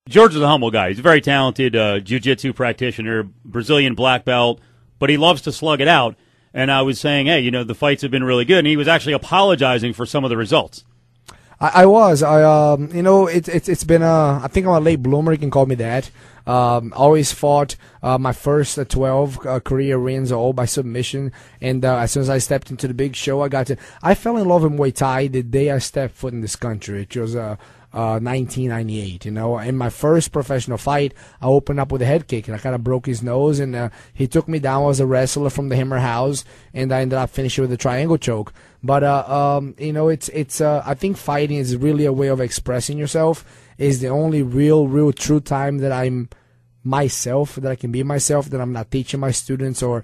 George is a humble guy. He's a very talented jiu-jitsu practitioner, Brazilian black belt, but he loves to slug it out. And I was saying, hey, the fights have been really good, and he was actually apologizing for some of the results. I was. It's been I think I'm a late bloomer. You can call me that. Always fought. My first 12 career wins are all by submission. And as soon as I stepped into the big show, I fell in love with Muay Thai the day I stepped foot in this country. It was 1998, In my first professional fight, I opened up with a head kick, and I kind of broke his nose, and he took me down as a wrestler from the Hammer House, and I ended up finishing with a triangle choke. But, I think fighting is really a way of expressing yourself. It's the only real true time that I'm myself, that I can be myself, that I'm not teaching my students or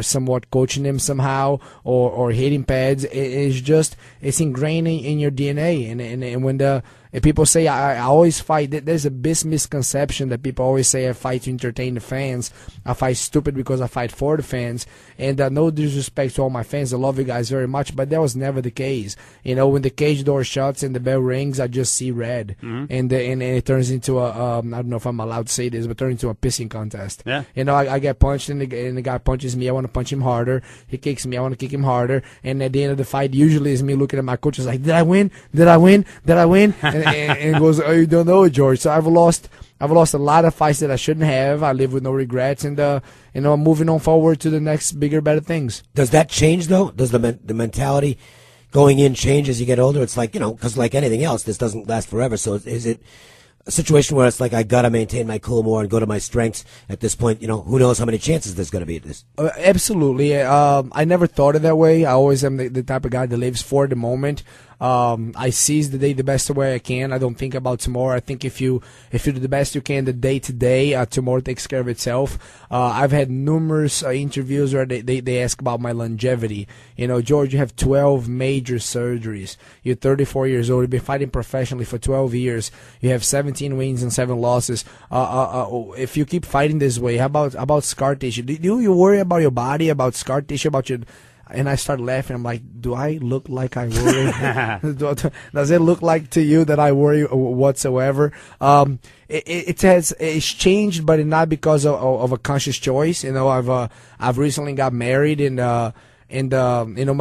somewhat coaching them somehow or hitting pads. It's ingrained in your DNA. And when people say I always fight, there's a big misconception that people always say I fight to entertain the fans. I fight stupid because I fight for the fans. And no disrespect to all my fans, I love you guys very much, but that was never the case. When the cage door shuts and the bell rings, I just see red, and it turns into a I don't know if I'm allowed to say this, but turns into a pissing contest. Yeah. I get punched, and the guy punches me. I want to punch him harder. He kicks me. I want to kick him harder. And at the end of the fight, usually is me looking at my coach, is like, did I win? Did I win? Did I win? And goes, oh, you don't know it, George. So I've lost a lot of fights that I shouldn't have. I live with no regrets, and I'm moving on forward to the next bigger, better things. Does that change though? Does the mentality going in change as you get older? It's like, because like anything else, this doesn't last forever. So is it a situation where it's like, I gotta maintain my cool more and go to my strengths at this point? Who knows how many chances there's gonna be at this? Absolutely. I never thought it that way. I always am the type of guy that lives for the moment. I seize the day the best way I can. I don't think about tomorrow. I think if you do the best you can the day to day, tomorrow takes care of itself. I've had numerous interviews where they ask about my longevity. George, you have 12 major surgeries. You're 34 years old. You've been fighting professionally for 12 years. You have 17 wins and 7 losses. If you keep fighting this way, how about scar tissue? Do you worry about your body, about scar tissue, about your... And I start laughing. I'm like, do I look like I worry? Does it look like to you that I worry whatsoever? It's changed, but not because of a conscious choice. I've recently got married, and my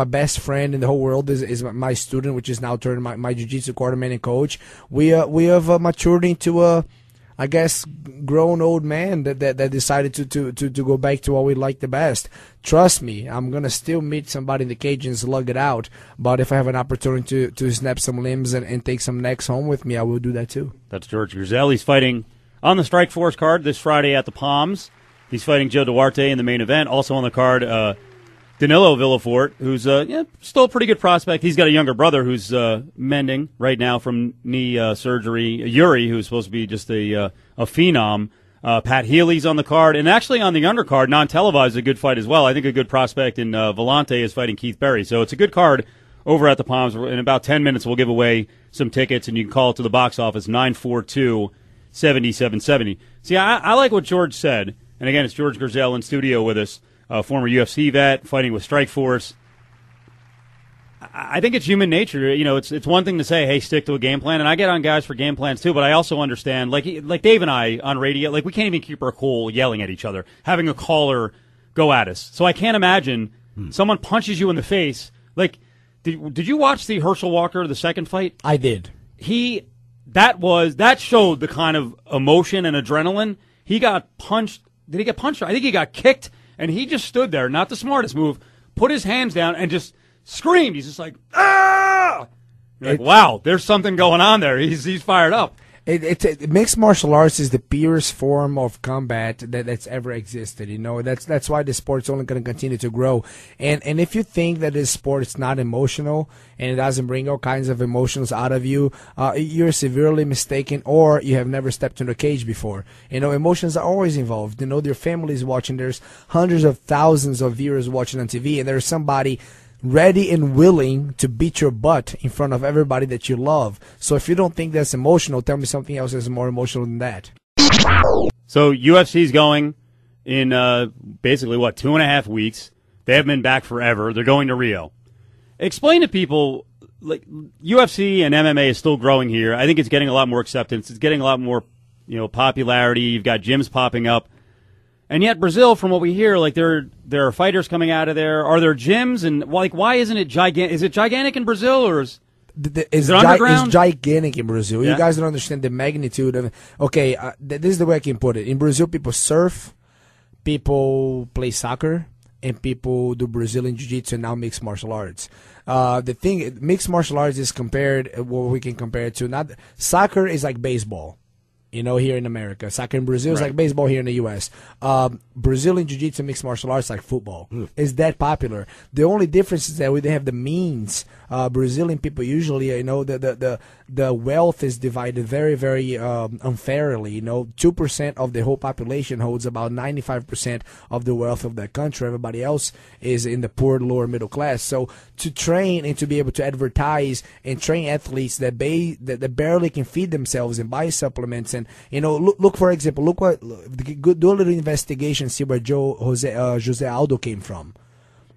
best friend in the whole world is my student, which is now turned my jiu-jitsu quarterman and coach. We have matured into a, I guess, grown old man that decided to go back to what we like the best. Trust me, I'm going to still meet somebody in the cage and slug it out. But if I have an opportunity to snap some limbs and take some necks home with me, I will do that too. That's George Gurgel. He's fighting on the Strikeforce card this Friday at the Palms. He's fighting Joe Duarte in the main event. Also on the card, Danilo Villafort, who's still a pretty good prospect. He's got a younger brother who's mending right now from knee surgery. Yuri, who's supposed to be just a phenom. Pat Healy's on the card. And actually on the undercard, non-televised, a good fight as well. I think a good prospect in Vellante is fighting Keith Berry. So it's a good card over at the Palms. In about 10 minutes, we'll give away some tickets, and you can call it to the box office, 942-7770. See, I like what George said. And again, it's George Gurgel in studio with us. Former UFC vet, fighting with Strikeforce. I think it's human nature. It's one thing to say, hey, stick to a game plan, and I get on guys for game plans too, but I also understand, like Dave and I on radio, we can't even keep our cool yelling at each other, having a caller go at us. So I can't imagine someone punches you in the face. Did you watch the Herschel Walker, the second fight? I did. That showed the kind of emotion and adrenaline. He got punched. Did he get punched? I think he got kicked. And he just stood there, not the smartest move, put his hands down and just screamed. He's just like, ah! You're like, wow, there's something going on there. He's fired up. Mixed martial arts is the purest form of combat that's ever existed. That's why the sport's only going to continue to grow. And if you think that this sport is not emotional and it doesn't bring all kinds of emotions out of you, you're severely mistaken, or you have never stepped into a cage before. Emotions are always involved. Your family is watching. There's hundreds of thousands of viewers watching on TV, and there's somebody ready and willing to beat your butt in front of everybody that you love. So if you don't think that's emotional, tell me something else that's more emotional than that. So UFC's going in basically, 2.5 weeks. They haven't been back forever. They're going to Rio. Explain to people, UFC and MMA is still growing here. I think it's getting a lot more acceptance. It's getting a lot more popularity. You've got gyms popping up. And yet Brazil, from what we hear, like there are fighters coming out of there. Are there gyms? And why isn't it gigantic? Is it gigantic in Brazil, or is it underground? It's gigantic in Brazil. Yeah. You guys don't understand the magnitude of. Okay, this is the way I can put it. In Brazil, people surf, people play soccer, and people do Brazilian Jiu-Jitsu and now mixed martial arts. The thing, mixed martial arts is compared. What we can compare it to, not soccer is like baseball. Here in America. Soccer in Brazil is like baseball here in the U.S. Brazilian Jiu-Jitsu mixed martial arts like football. It's that popular. The only difference is that we don't have the means. Brazilian people usually, the wealth is divided very, very unfairly. 2% of the whole population holds about 95% of the wealth of that country. Everybody else is in the poor, lower middle class. So to train and to be able to advertise and train athletes that barely can feed themselves and buy supplements, and look for example, do a little investigation, see where Jose Aldo came from.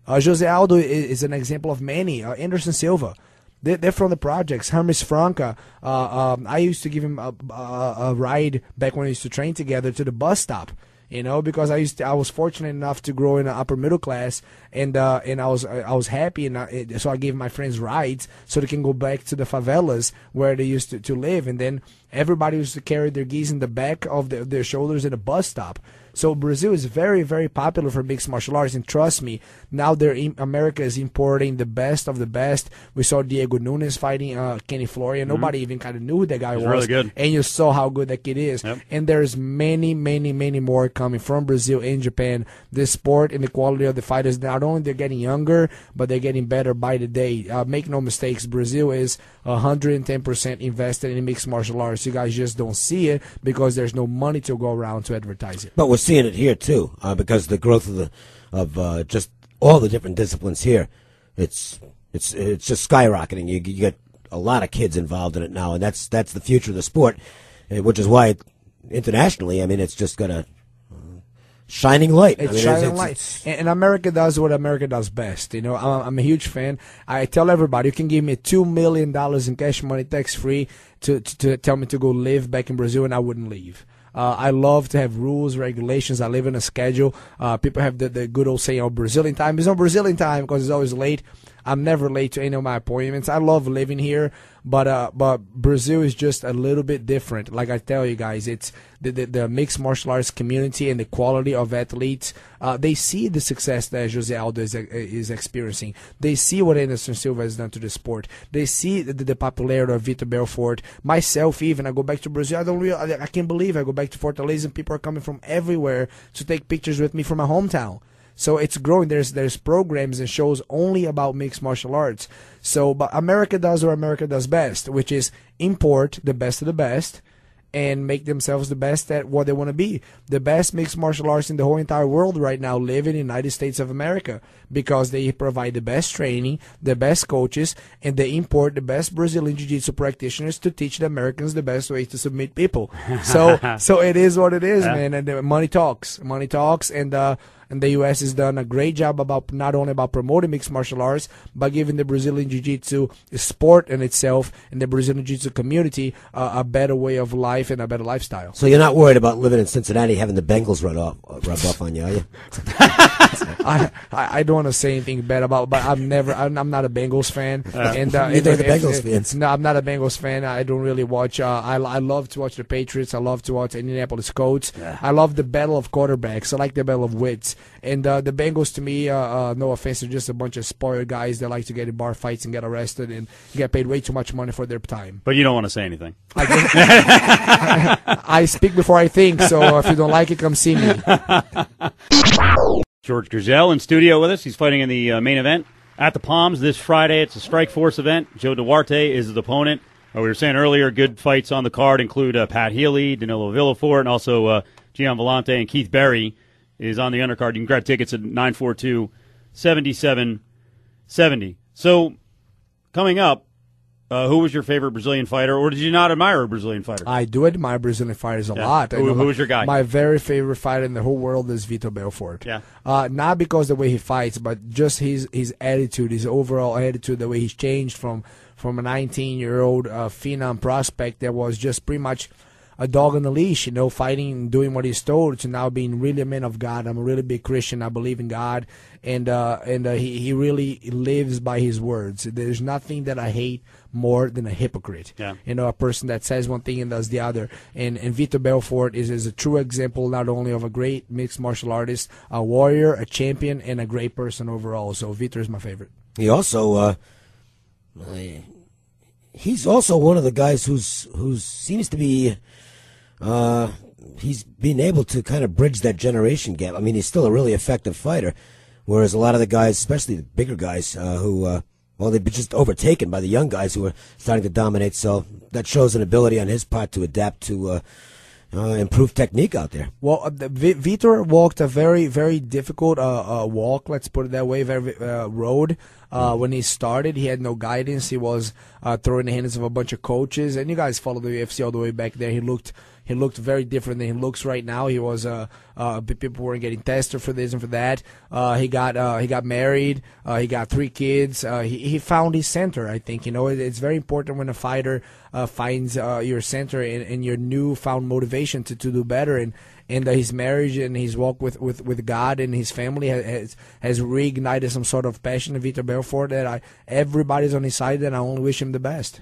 Jose Aldo is an example of many. Anderson Silva, they're from the projects. Hermes Franca, I used to give him a ride back when we used to train together to the bus stop. Because I was fortunate enough to grow in the upper middle class, and I was happy, and so I gave my friends rides so they can go back to the favelas where they used to live, and then everybody used to carry their gis in the back of their shoulders at a bus stop. So Brazil is very, very popular for mixed martial arts, and trust me, now America is importing the best of the best. We saw Diego Nunes fighting Kenny Florian. Nobody even kind of knew who that guy was. Really good. And you saw how good that kid is. Yep. And there's many, many, many more coming from Brazil and Japan. This sport and the quality of the fighters, not only they're getting younger, but they're getting better by the day. Make no mistakes, Brazil is 110% invested in mixed martial arts. You guys just don't see it because there's no money to go around to advertise it. But we're seeing it here too, because the growth of just all the different disciplines here, it's just skyrocketing. You get a lot of kids involved in it now, and that's the future of the sport, which is why internationally, it's just got a shining light. It's shining light. And America does what America does best. I'm a huge fan. I tell everybody, you can give me $2 million in cash money, tax free, to tell me to go live back in Brazil, and I wouldn't leave. I love to have rules, regulations. I live in a schedule. People have the good old saying, Brazilian time. There's no Brazilian time because it's always late. I'm never late to any of my appointments. I love living here, but Brazil is just a little bit different. Like I tell you guys, it's the mixed martial arts community and the quality of athletes. They see the success that Jose Aldo is experiencing. They see what Anderson Silva has done to the sport. They see the popularity of Vitor Belfort. Myself, even, I go back to Brazil. I can't believe I go back to Fortaleza and people are coming from everywhere to take pictures with me from my hometown. So it's growing. There's programs and shows only about mixed martial arts. So, but America does what America does best, which is import the best of the best and make themselves the best at what they want to be. The best mixed martial arts in the whole entire world right now live in the United States of America because they provide the best training, the best coaches, and they import the best Brazilian Jiu-Jitsu practitioners to teach the Americans the best ways to submit people. So it is what it is, man. And the money talks. Money talks, and the U.S. has done a great job about not only about promoting mixed martial arts, but giving the Brazilian Jiu-Jitsu sport in itself and the Brazilian Jiu-Jitsu community a better way of life and a better lifestyle. So you're not worried about living in Cincinnati having the Bengals rub off on you, are you? I don't want to say anything bad about, but I'm not a Bengals fan. And neither are the Bengals fans. No, I'm not a Bengals fan. I don't really watch. I love to watch the Patriots. I love to watch Indianapolis Colts. Yeah. I love the battle of quarterbacks. I like the battle of wits. And the Bengals, to me, no offense, are just a bunch of spoiled guys that like to get in bar fights and get arrested and get paid way too much money for their time. But you don't want to say anything. I speak before I think, so if you don't like it, come see me. George Gurgel in studio with us. He's fighting in the main event at the Palms this Friday. It's a Strikeforce event. Joe Duarte is his opponent. We were saying earlier, good fights on the card include Pat Healy, Danilo Villafort, and also Gian Vellante and Keith Berry is on the undercard. You can grab tickets at 942-7770. So, coming up, who was your favorite Brazilian fighter, or did you not admire a Brazilian fighter? I do admire Brazilian fighters a lot. Who was your guy? My very favorite fighter in the whole world is Vitor Belfort. Yeah. Not because of the way he fights, but just his attitude, his overall attitude, the way he's changed from a 19-year-old phenom prospect that was just pretty much a dog on the leash, fighting and doing what he's told, to now being really a man of God. I'm a really big Christian. I believe in God, and he really lives by his words. There's nothing that I hate more than a hypocrite. Yeah. A person that says one thing and does the other. And Vitor Belfort is a true example not only of a great mixed martial artist, a warrior, a champion, and a great person overall. So Vitor is my favorite. He also he's also one of the guys who seems to be he's been able to kind of bridge that generation gap. I mean, he's still a really effective fighter, whereas a lot of the guys, especially the bigger guys, they've been just overtaken by the young guys who are starting to dominate. So that shows an ability on his part to adapt to improve technique out there. Well, Vitor walked a very, very difficult walk, let's put it that way, very road. When he started, he had no guidance. He was thrown in the hands of a bunch of coaches. And you guys followed the UFC all the way back there. He looked very different than he looks right now. He was people weren't getting tested for this and for that. He got married. He got 3 kids. He found his center. I think it's very important when a fighter finds your center and your newfound motivation to do better. And his marriage and his walk with God and his family has reignited some sort of passion in Vitor Belfort that everybody's on his side, and I only wish him the best.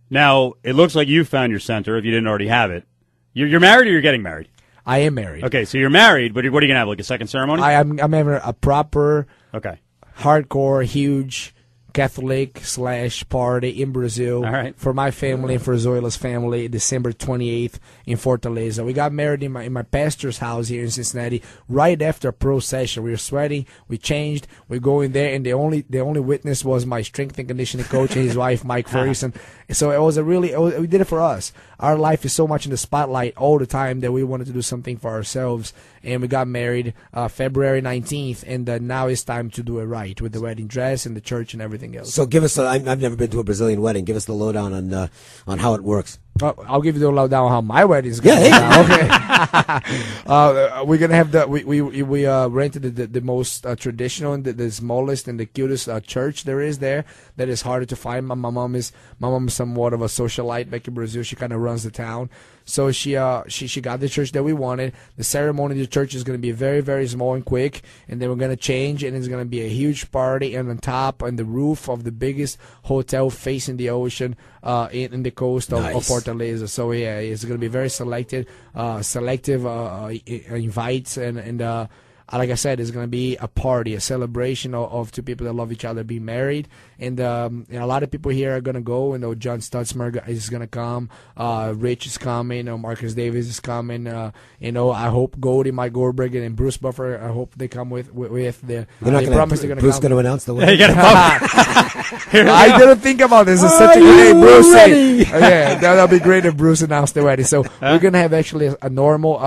Now, it looks like you found your center if you didn't already have it. You're married or you're getting married? I am married. Okay, so you're married, but what are you going to have, like a second ceremony? I'm having a proper, okay, hardcore, huge Catholic / party in Brazil. All right. For my family and for Zoila's family, December 28th in Fortaleza. We got married in my pastor's house here in Cincinnati right after a pro session. We were sweating, we changed, we go in there, and the only witness was my strength and conditioning coach and his wife, Mike Ferguson. So it was we did it for us. Our life is so much in the spotlight all the time that we wanted to do something for ourselves, and we got married February 19th, and now it's time to do it right with the wedding dress and the church and everything else. So give us I've never been to a Brazilian wedding. Give us the lowdown on how it works. I'll give you the lowdown on how my wedding is going. Yeah, okay. We're gonna have we rented the most traditional and the smallest and the cutest church there is there. That is harder to find. My mom is somewhat of a socialite back in Brazil. She kind of runs the town. So she got the church that we wanted. The ceremony of the church is going to be very, very small and quick, and then we're going to change, and it's going to be a huge party, and on top, on the roof of the biggest hotel facing the ocean in the coast of Fortaleza. So yeah, it's going to be very selective invites, and like I said, it's going to be a party, a celebration of 2 people that love each other being married. And a lot of people here are going to go. John Stutzmer is going to come. Rich is coming. Marcus Davis is coming. I hope Goldie, Mike Goldberg, and Bruce Buffer, I hope they come with the. They promise they're going to come. Bruce going to announce the wedding. I didn't think about this. It's such a good name, Bruce. Yeah, that'll be great if Bruce announced the wedding. So we're going to have actually a normal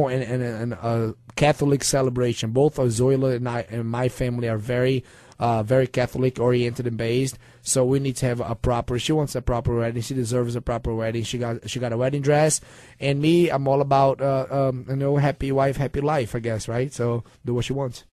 and a Catholic celebration. Both of Zoila and my family are very Catholic oriented and based. So we need to have a proper. She wants a proper wedding. She deserves a proper wedding. She got a wedding dress, and me, I'm all about happy wife, happy life. I guess, right? So do what she wants.